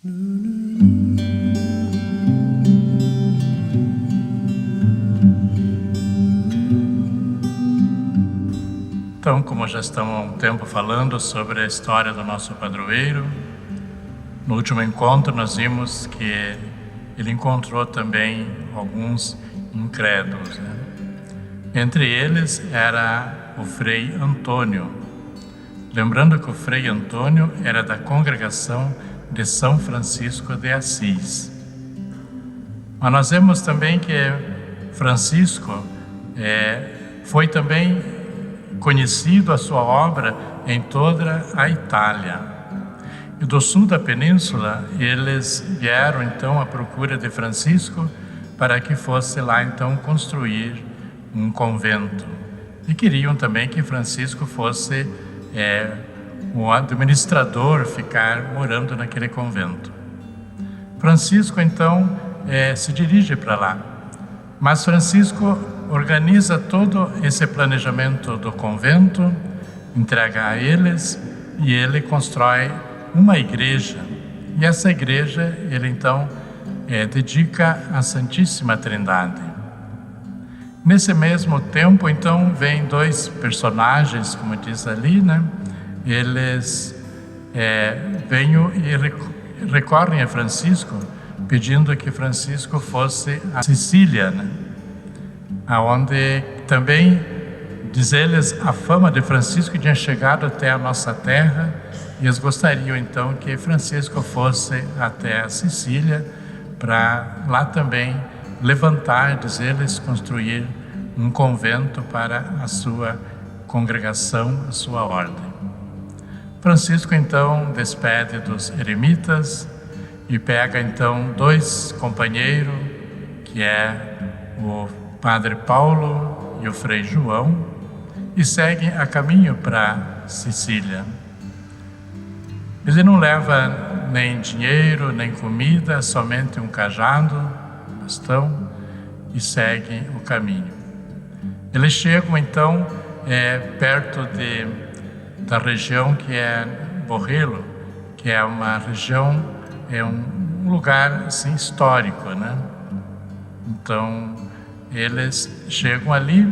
Então, como já estamos há um tempo falando sobre a história do nosso padroeiro, no último encontro nós vimos que ele encontrou também alguns incrédulos, né? Entre eles era o Frei Antônio. Lembrando que o Frei Antônio era da congregação de São Francisco de Assis. Mas nós vemos também que Francisco foi também conhecido a sua obra em toda a Itália. E do sul da península, eles vieram então à procura de Francisco para que fosse lá então construir um convento. E queriam também que Francisco fosse o administrador, ficar morando naquele convento. Francisco então se dirige para lá. Mas Francisco organiza todo esse planejamento do convento, entrega a eles e ele constrói uma igreja. E essa igreja ele então dedica à Santíssima Trindade. Nesse mesmo tempo então vem dois personagens, como diz ali, né? Eles vêm e recorrem a Francisco pedindo que Francisco fosse a Sicília, né? Aonde também, diz eles, a fama de Francisco tinha chegado até a nossa terra e eles gostariam então que Francisco fosse até a Sicília para lá também levantar, diz eles, construir um convento para a sua congregação, a sua ordem. Francisco então despede dos eremitas e pega então dois companheiros, que é o Padre Paulo e o Frei João, e seguem a caminho para Sicília. Ele não leva nem dinheiro, nem comida, somente um cajado, um bastão, e seguem o caminho. Eles chegam então perto da região que é Borrello, que é uma região, um lugar assim histórico, né? Então eles chegam ali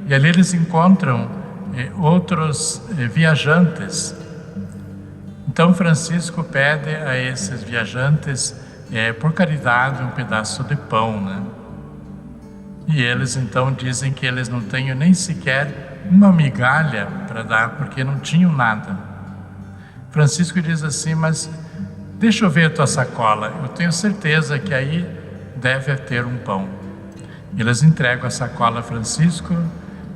e ali eles encontram outros viajantes. Então Francisco pede a esses viajantes, por caridade, um pedaço de pão, né? E eles então dizem que eles não têm nem sequer uma migalha para dar, porque não tinham nada. Francisco diz assim: mas deixa eu ver a tua sacola, eu tenho certeza que aí deve ter um pão. Eles entregam a sacola a Francisco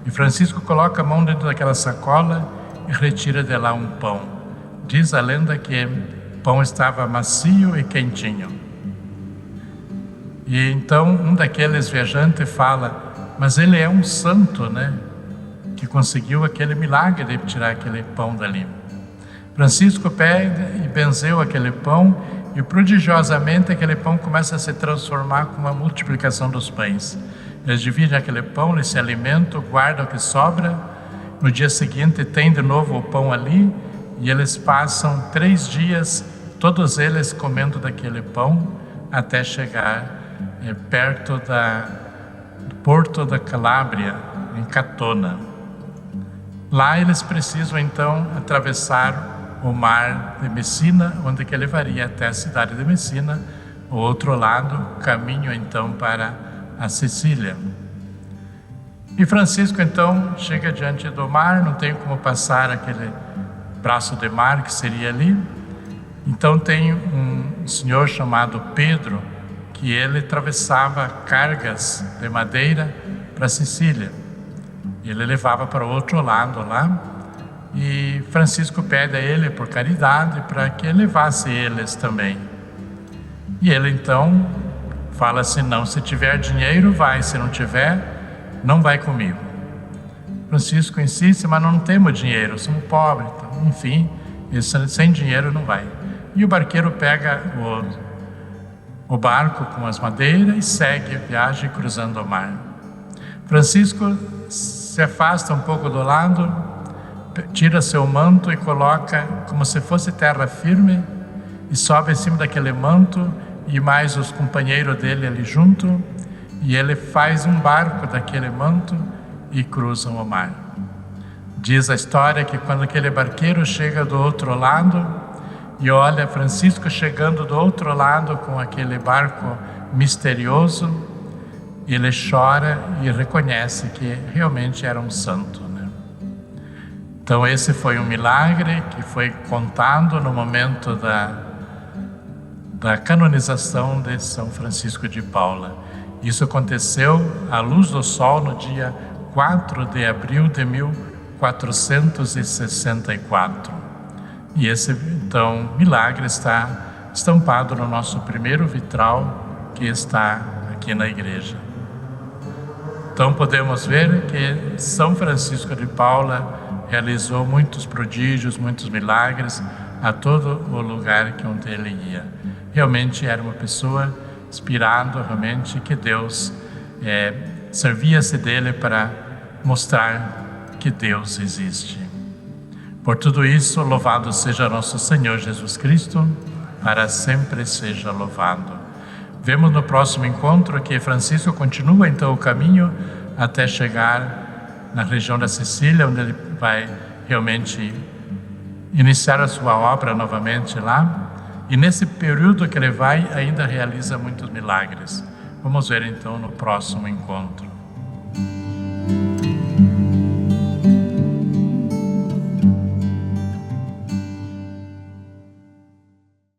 e Francisco coloca a mão dentro daquela sacola e retira de lá um pão. Diz a lenda que o pão estava macio e quentinho. E então um daqueles viajantes fala: mas ele é um santo, né? Que conseguiu aquele milagre de tirar aquele pão dali. Francisco pede e benzeu aquele pão e prodigiosamente aquele pão começa a se transformar com uma multiplicação dos pães. Eles dividem aquele pão, eles se alimentam, guardam o que sobra. No dia seguinte tem de novo o pão ali e eles passam 3 dias, todos eles comendo daquele pão, até chegar perto do porto da Calábria, em Catona. Lá eles precisam então atravessar o mar de Messina, onde que levaria até a cidade de Messina, o outro lado, caminho então para a Sicília. E Francisco então chega diante do mar, não tem como passar aquele braço de mar que seria ali. Então tem um senhor chamado Pedro, que ele atravessava cargas de madeira para a Sicília. Ele levava para o outro lado lá, e Francisco pede a ele por caridade para que levasse eles também. E ele então fala assim: não, se tiver dinheiro vai, se não tiver, não vai comigo. Francisco insiste: mas não temos dinheiro, somos pobres, então, enfim, sem dinheiro não vai. E o barqueiro pega o barco com as madeiras e segue a viagem cruzando o mar. Francisco se afasta um pouco do lado, tira seu manto e coloca como se fosse terra firme e sobe em cima daquele manto, e mais os companheiros dele ali junto, e ele faz um barco daquele manto e cruzam o mar. Diz a história que quando aquele barqueiro chega do outro lado e olha Francisco chegando do outro lado com aquele barco misterioso, ele chora e reconhece que realmente era um santo, né? Então esse foi um milagre que foi contado no momento da canonização de São Francisco de Paula. Isso aconteceu à luz do sol no dia 4 de abril de 1464. E esse, então, milagre está estampado no nosso primeiro vitral que está aqui na igreja. Então podemos ver que São Francisco de Paula realizou muitos prodígios, muitos milagres a todo o lugar que onde ele ia. Realmente era uma pessoa inspirada, realmente, que Deus servia-se dele para mostrar que Deus existe. Por tudo isso, louvado seja nosso Senhor Jesus Cristo, para sempre seja louvado. Vemos no próximo encontro que Francisco continua então o caminho até chegar na região da Sicília, onde ele vai realmente iniciar a sua obra novamente lá. E nesse período que ele vai, ainda realiza muitos milagres. Vamos ver então no próximo encontro.